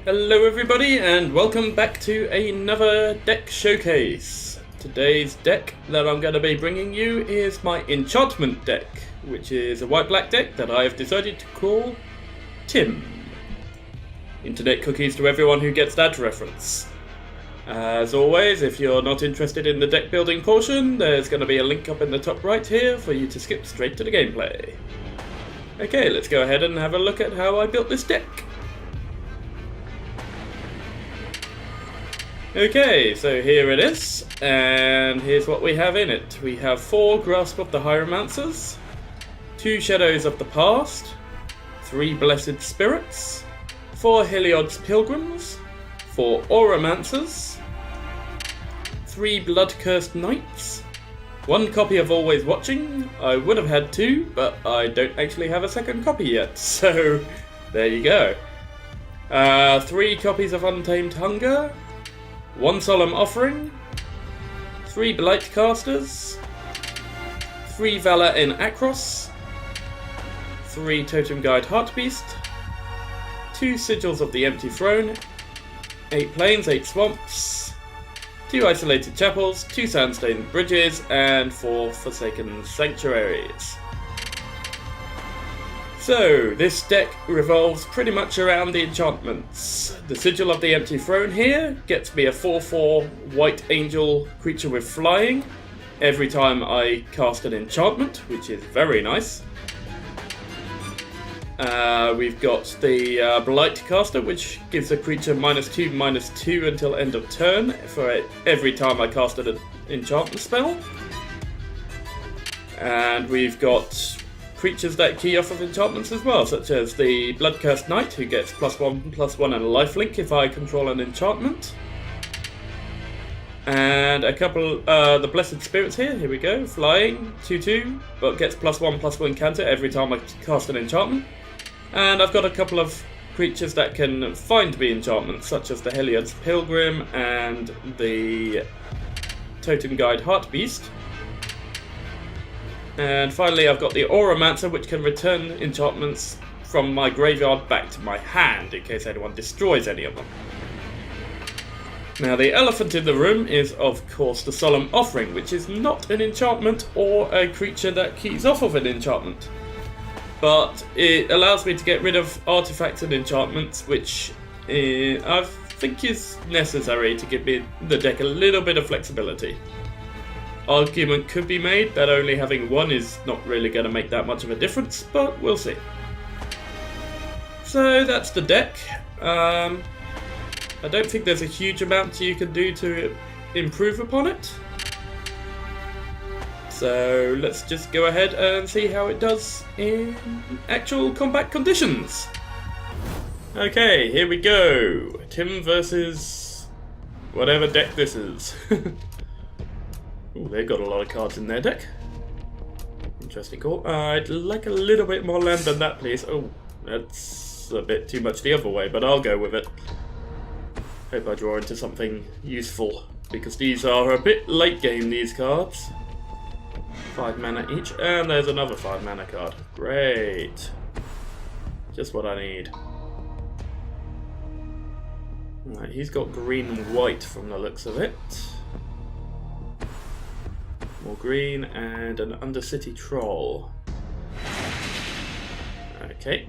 Hello everybody and welcome back to another deck showcase. Today's deck that I'm going to be bringing you is my enchantment deck, which is a white-black deck that I have decided to call Tim. Internet cookies to everyone who gets that reference. As always, if you're not interested in the deck building portion, there's going to be a link up in the top right here for you to skip straight to the gameplay. Okay, let's go ahead and have a look at how I built this deck. Okay, so here it is, and here's what we have in it. We have 4 Grasp of the Hieromancers, 2 Shadows of the Past, 3 Blessed Spirits, 4 Heliod's Pilgrims, 4 Auramancers, 3 Blood-Cursed Knights, 1 copy of Always Watching. I would have had 2, but I don't actually have a second copy yet, so there you go. 3 copies of Untamed Hunger, 1 Solemn Offering, 3 Blight Casters, 3 Valor in Akros, 3 Totem Guide Heartbeast, 2 Sigils of the Empty Throne, 8 Plains, 8 Swamps, 2 Isolated Chapels, 2 Sandstone Bridges, and 4 Forsaken Sanctuaries. So, this deck revolves pretty much around the enchantments. The Sigil of the Empty Throne here gets me a 4/4 White Angel creature with flying every time I cast an enchantment, which is very nice. We've got the Blight Caster, which gives a creature -2/-2 until end of turn for every time I cast an enchantment spell. And we've got creatures that key off of enchantments as well, such as the Blood-Cursed Knight, who gets +1/+1 and a lifelink if I control an enchantment. And a couple, the Blessed Spirits here we go, flying, 2/2, but gets +1/+1 counter every time I cast an enchantment. And I've got a couple of creatures that can find me enchantments, such as the Heliod's Pilgrim and the Totem Guide Heartbeast. And finally I've got the Auramancer, which can return enchantments from my graveyard back to my hand in case anyone destroys any of them. Now the elephant in the room is of course the Solemn Offering, which is not an enchantment or a creature that keys off of an enchantment. But it allows me to get rid of artifacts and enchantments, which I think is necessary to give me the deck a little bit of flexibility. Argument could be made that only having 1 is not really going to make that much of a difference, but we'll see. So that's the deck. I don't think there's a huge amount you can do to improve upon it. So let's just go ahead and see how it does in actual combat conditions. Okay, here we go. Tim versus whatever deck this is. Ooh, they've got a lot of cards in their deck. Interesting call. I'd like a little bit more land than that, please. Oh, that's a bit too much the other way, but I'll go with it. Hope I draw into something useful, because these are a bit late game, these cards. 5 mana each, and there's another 5 mana card. Great. Just what I need. Right, he's got green and white from the looks of it. More green and an Undercity Troll. Okay,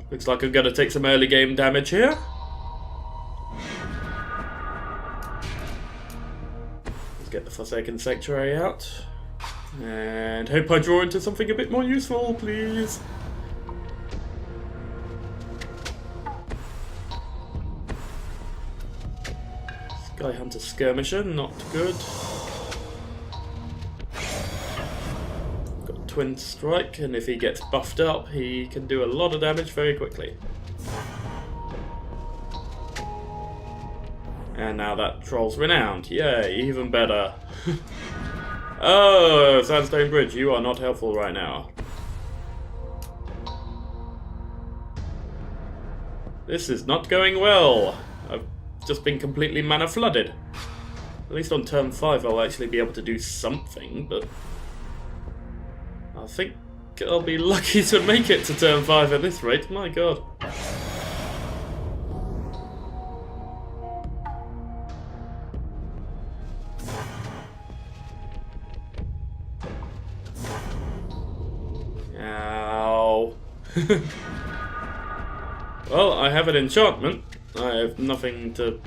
looks like I'm going to take some early game damage here. Let's get the Forsaken Sanctuary out. And hope I draw into something a bit more useful, please. Sky Hunter Skirmisher, not good. Twin Strike, and if he gets buffed up, he can do a lot of damage very quickly. And now that Troll's renowned. Yay, even better. Oh, Sandstone Bridge, you are not helpful right now. This is not going well. I've just been completely mana flooded. At least on turn 5 I'll actually be able to do something, but I think I'll be lucky to make it to turn 5 at this rate, my god. Well, I have an enchantment. I have nothing to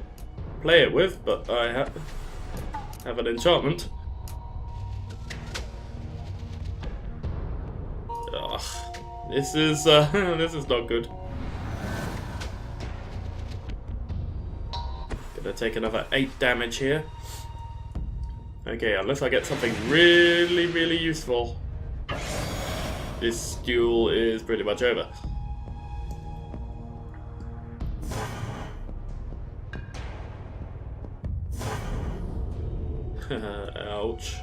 play it with, but I have an enchantment. Ugh, this is this is not good. Gonna take another 8 damage here. Okay, unless I get something really, really useful, this duel is pretty much over. Ouch.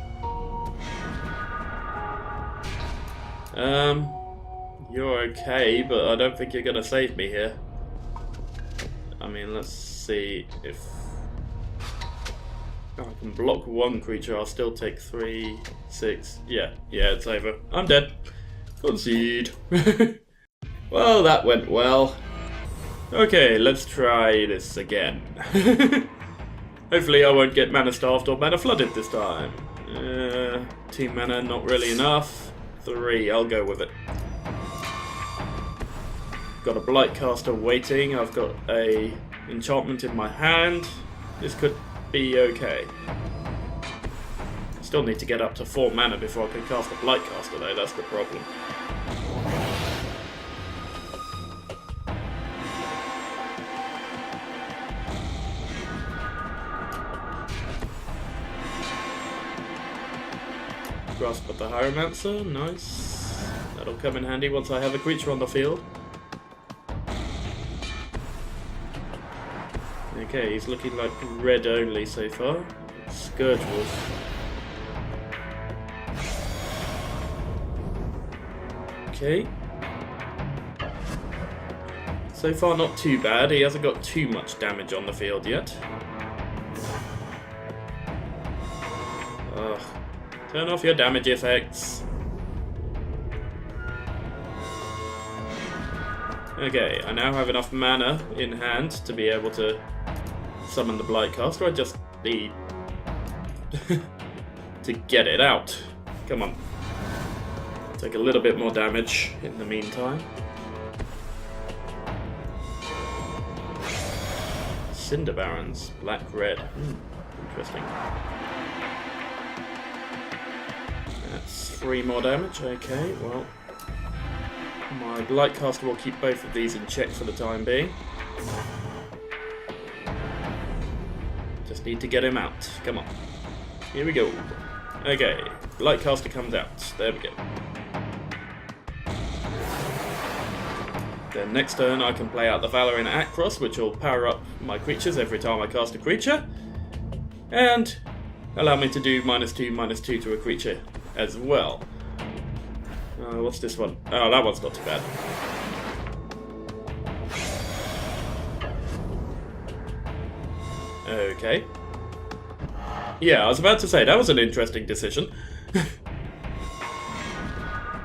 You're okay, but I don't think you're gonna save me here. I mean, let's see if I can block one creature. I'll still take 3, 6. Yeah, it's over. I'm dead. Concede. Well, that went well. Okay, let's try this again. Hopefully I won't get mana starved or mana flooded this time. 2 mana, not really enough. 3, I'll go with it. Got a Blightcaster waiting. I've got a enchantment in my hand. This could be okay. Still need to get up to 4 mana before I can cast a Blightcaster though, that's the problem. Grasp of the Hieromancer, nice. That'll come in handy once I have a creature on the field. Okay, he's looking like red only so far. Scourge Wolf. Okay. So far not too bad, he hasn't got too much damage on the field yet. Ugh. Turn off your damage effects. Okay, I now have enough mana in hand to be able to summon the Blightcaster. I just need to get it out. Come on. Take a little bit more damage in the meantime. Cinder Barons, black-red. Interesting. That's 3 more damage. Okay, well, my Blightcaster will keep both of these in check for the time being. Just need to get him out. Come on. Here we go. Okay, Blightcaster comes out. There we go. Then next turn I can play out the Valor in Akros, which will power up my creatures every time I cast a creature. And allow me to do -2/-2 to a creature as well. What's this one? Oh, that one's not too bad. Okay. Yeah, I was about to say, that was an interesting decision.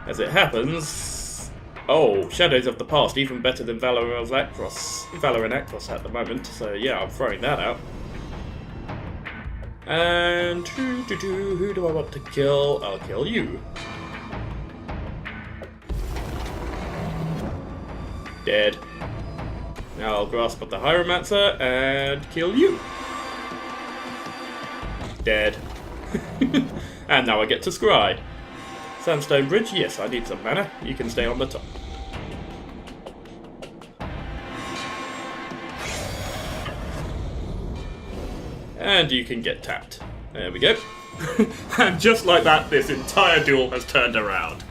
As it happens... Oh, Shadows of the Past, even better than Valor in Akros at the moment, so yeah, I'm throwing that out. And who do I want to kill? I'll kill you. Dead. Now I'll Grasp of the Hieromancer and kill you. Dead. And now I get to Scry. Sandstone Bridge, yes, I need some mana. You can stay on the top. And you can get tapped. There we go. And just like that, this entire duel has turned around.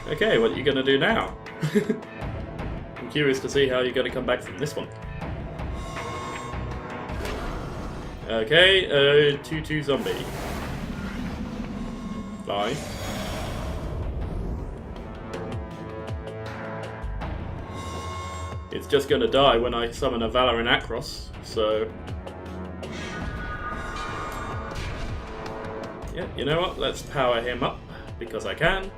Okay, what are you going to do now? I'm curious to see how you're going to come back from this one. Okay, 2/2 zombie. Fine. It's just going to die when I summon a Valor in Akros, so... Yeah, you know what? Let's power him up, because I can.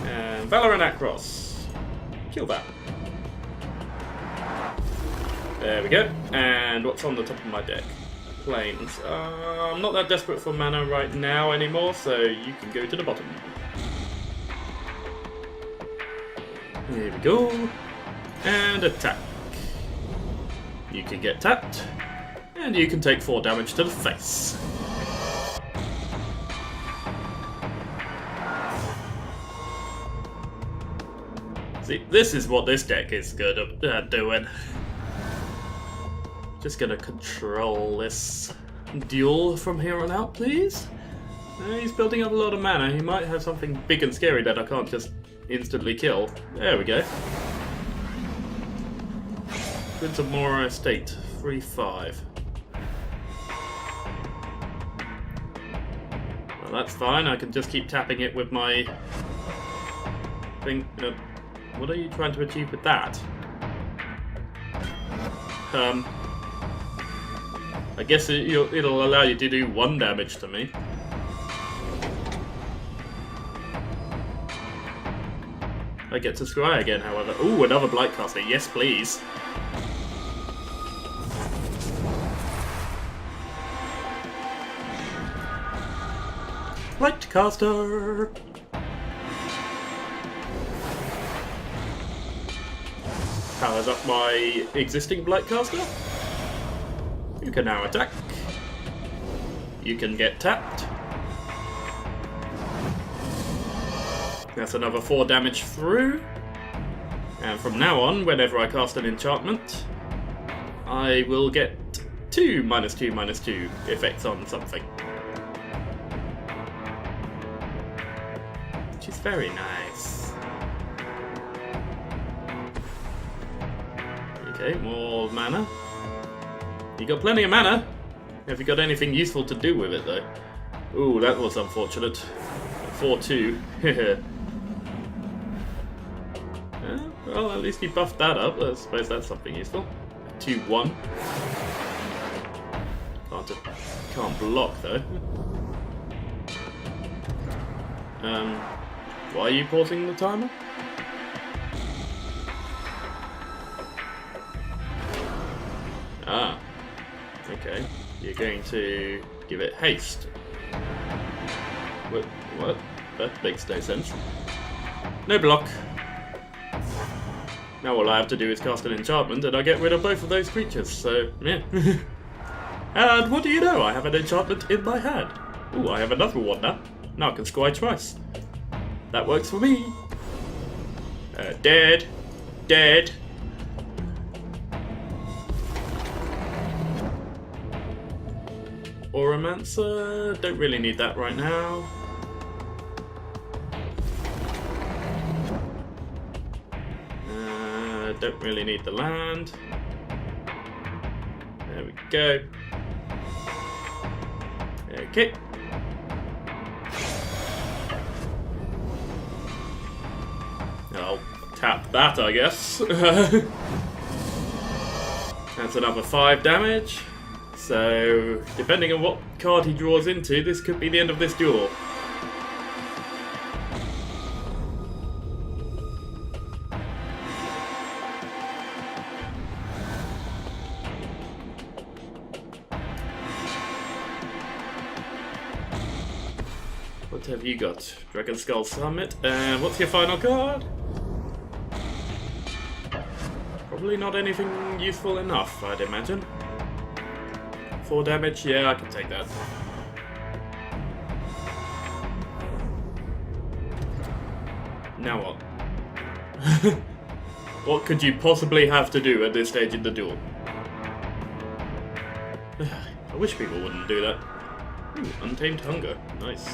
And Valor in Akros. Kill that. There we go. And what's on the top of my deck? Planes. I'm not that desperate for mana right now anymore, so you can go to the bottom. Here we go. And attack. You can get tapped, and you can take 4 damage to the face. See, this is what this deck is good at doing. Just gonna control this duel from here on out, please. He's building up a lot of mana. He might have something big and scary that I can't just instantly kill. There we go. Prince of Mora Estate, 3/5. Well, that's fine. I can just keep tapping it with my thing. What are you trying to achieve with that? I guess it'll allow you to do 1 damage to me. I get to scry again, however. Ooh, another Blightcaster. Yes, please. Blightcaster! Powers up my existing Blightcaster. You can now attack. You can get tapped. That's another 4 damage through. And from now on, whenever I cast an enchantment, I will get 2 -2/-2 effects on something. Which is very nice. Okay, more mana. You got plenty of mana. Have you got anything useful to do with it, though? Ooh, that was unfortunate. 4/2. Well, at least he buffed that up. I suppose that's something useful. 2/1. Can't block, though. Why are you pausing the timer? Ah. Okay. You're going to give it haste. What? That makes no sense. No block. Now all I have to do is cast an enchantment and I get rid of both of those creatures, so yeah. And what do you know? I have an enchantment in my hand. Ooh, I have another one now. Now I can scry twice. That works for me. Dead. Dead. Oromancer, don't really need that right now. Don't really need the land. There we go. Okay. I'll tap that, I guess. That's another 5 damage. So, depending on what card he draws into, this could be the end of this duel. What have you got? Dragon Skull Summit. And what's your final card? Probably not anything useful enough, I'd imagine. 4 damage? Yeah, I can take that. Now what? What could you possibly have to do at this stage in the duel? I wish people wouldn't do that. Ooh, Untamed Hunger. Nice.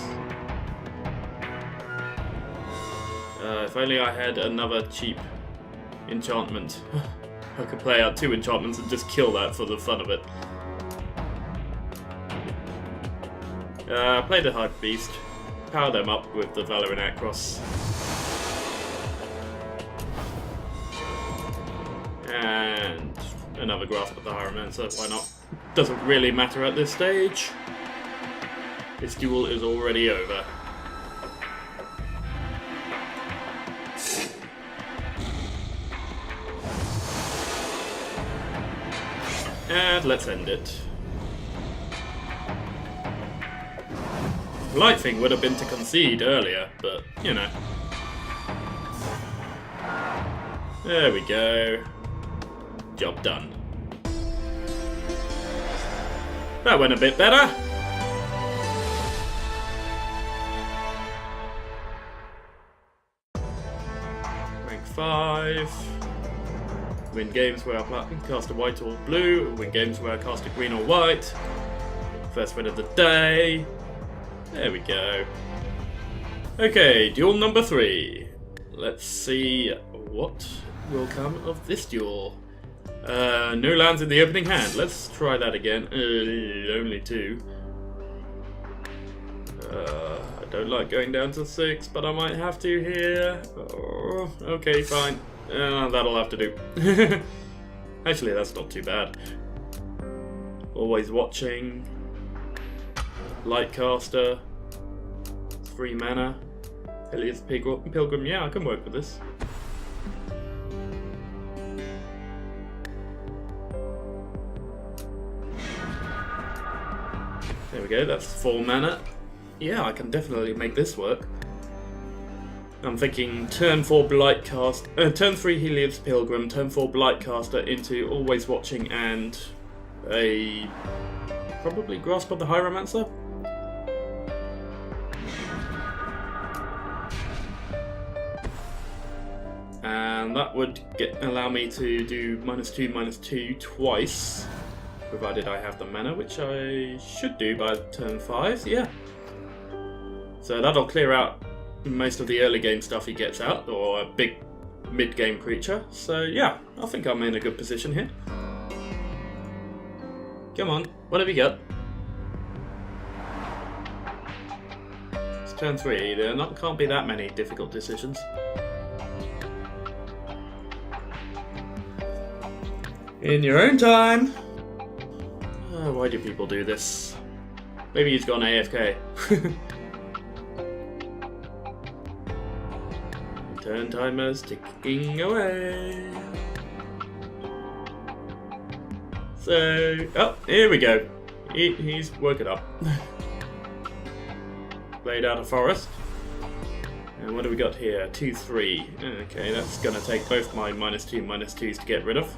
If only I had another cheap enchantment. I could play out 2 enchantments and just kill that for the fun of it. Play the Hype Beast. Power them up with the Valor in Across. And another Grasp of the Hieromancer, why not? Doesn't really matter at this stage. This duel is already over. And let's end it. The right thing would have been to concede earlier, but, you know. There we go. Job done. That went a bit better. Rank 5. Win games where I cast a white or blue. Win games where I cast a green or white. First win of the day. There we go. Okay, duel number 3. Let's see what will come of this duel. No lands in the opening hand. Let's try that again. Only 2. I don't like going down to 6, but I might have to here. Oh, okay, fine. That'll have to do. Actually, that's not too bad. Always watching. Lightcaster. 3 mana. Elliot's Pilgrim. Yeah, I can work with this. There we go, that's 4 mana. Yeah, I can definitely make this work. I'm thinking turn 4 turn 3 Heliod's Pilgrim, turn 4 Blightcaster into Always Watching and a probably Grasp of the Hieromancer. And that would allow me to do -2/-2 twice, provided I have the mana, which I should do by turn 5, yeah. So that'll clear out most of the early game stuff he gets out, or a big mid-game creature. So yeah, I think I'm in a good position here. Come on, what have you got? It's turn 3, there can't be that many difficult decisions. In your own time! Why do people do this? Maybe he's gone AFK. Turn timer's ticking away. So, oh, here we go. He's working up. Played out of forest. And what do we got here? 2/3. Okay, that's gonna take both my -2/-2s to get rid of.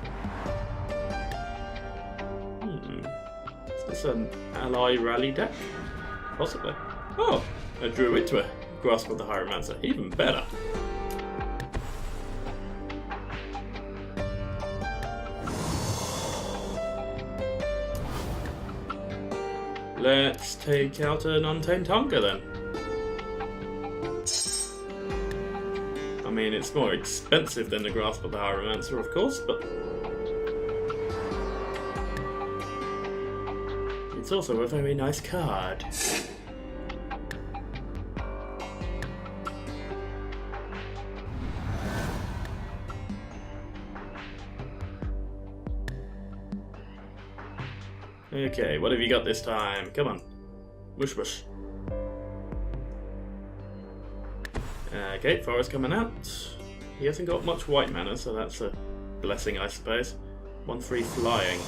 Is this an ally rally deck? Possibly. Oh, I drew into a Grasp of the Hieromancer. Even better. Let's take out an Untamed Hunger then. I mean, it's more expensive than the Grasp of the Hieromancer, of course, but it's also a very nice card. Okay, what have you got this time? Come on. Mush mush. Okay, Forest coming out. He hasn't got much white mana, so that's a blessing, I suppose. 1/3 flying.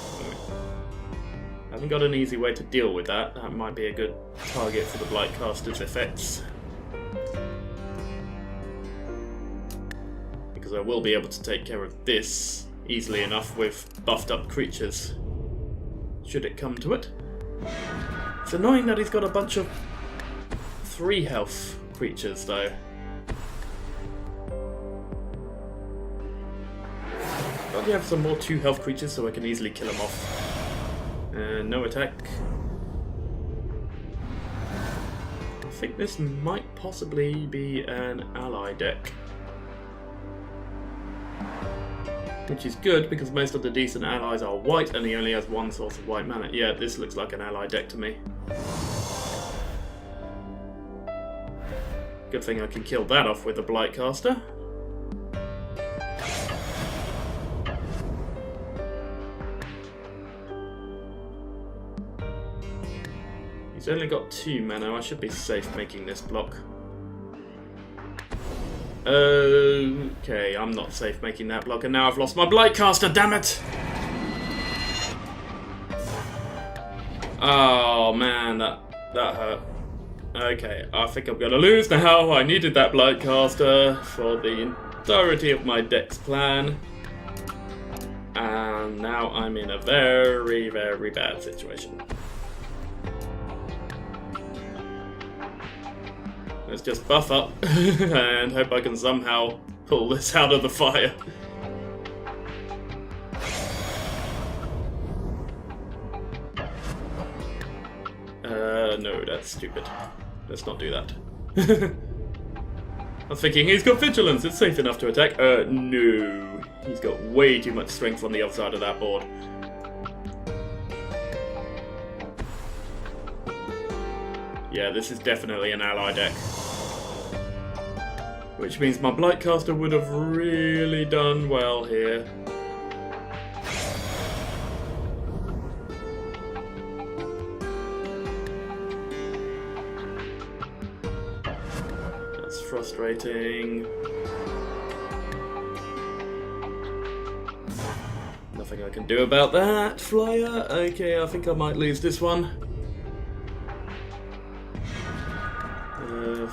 Haven't got an easy way to deal with that. That might be a good target for the Blightcaster's effects. Because I will be able to take care of this easily enough with buffed up creatures, should it come to it. It's annoying that he's got a bunch of 3 health creatures though. I'll have some more 2 health creatures so I can easily kill him off. No attack. I think this might possibly be an ally deck. Which is good because most of the decent allies are white and he only has 1 source of white mana. Yeah, this looks like an ally deck to me. Good thing I can kill that off with the Blightcaster. He's only got 2 mana, I should be safe making this block. Okay, I'm not safe making that block, and now I've lost my Blightcaster, damn it! Oh man, that hurt. Okay, I think I'm gonna lose now. I needed that Blightcaster for the entirety of my deck's plan. And now I'm in a very, very bad situation. Let's just buff up and hope I can somehow pull this out of the fire. No, that's stupid. Let's not do that. I was thinking he's got vigilance, it's safe enough to attack. No. He's got way too much strength on the other side of that board. Yeah, this is definitely an ally deck. Which means my Blightcaster would have really done well here. That's frustrating. Nothing I can do about that, Flyer. Okay, I think I might lose this one.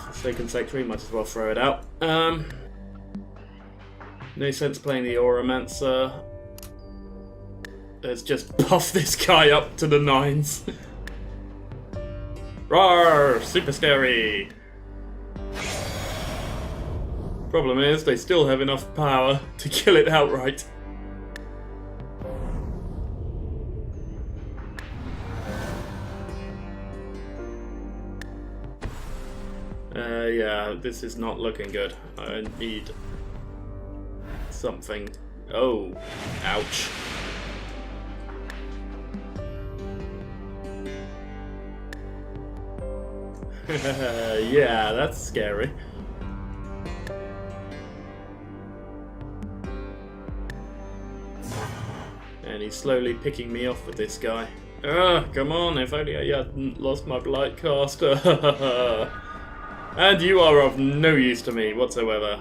Forsaken Sanctuary, might as well throw it out. No sense playing the Auramancer. Let's just buff this guy up to the 9s. Roar! Super scary! Problem is, they still have enough power to kill it outright. Yeah, this is not looking good. I need something. Oh, ouch. Yeah, that's scary. And he's slowly picking me off with this guy. Come on, if only I hadn't lost my Blightcaster. And you are of no use to me whatsoever.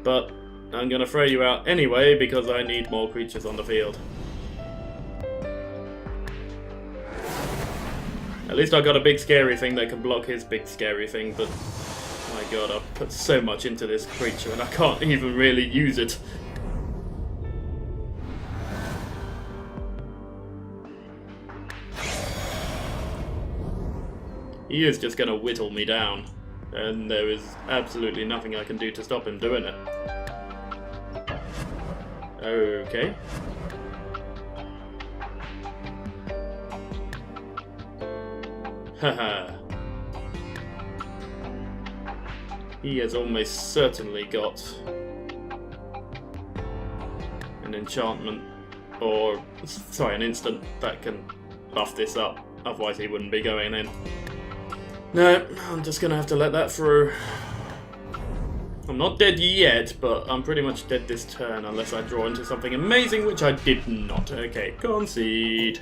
But I'm gonna throw you out anyway because I need more creatures on the field. At least I got a big scary thing that can block his big scary thing, but my god, I've put so much into this creature and I can't even really use it. He is just going to whittle me down, and there is absolutely nothing I can do to stop him doing it. Okay. Haha. He has almost certainly got an enchantment, or, sorry, an instant that can buff this up, otherwise he wouldn't be going in. No, I'm just gonna have to let that through. I'm not dead yet, but I'm pretty much dead this turn unless I draw into something amazing, which I did not. Okay, concede.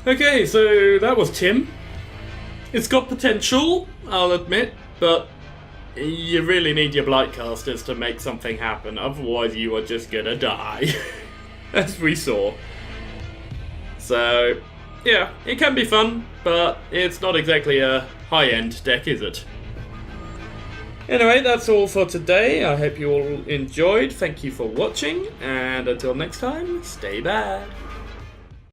Okay, so that was Tim. It's got potential, I'll admit, but you really need your Blightcasters to make something happen, otherwise you are just gonna die. As we saw. So, yeah, it can be fun, but it's not exactly a high-end deck, is it? Anyway, that's all for today. I hope you all enjoyed. Thank you for watching, and until next time, stay bad.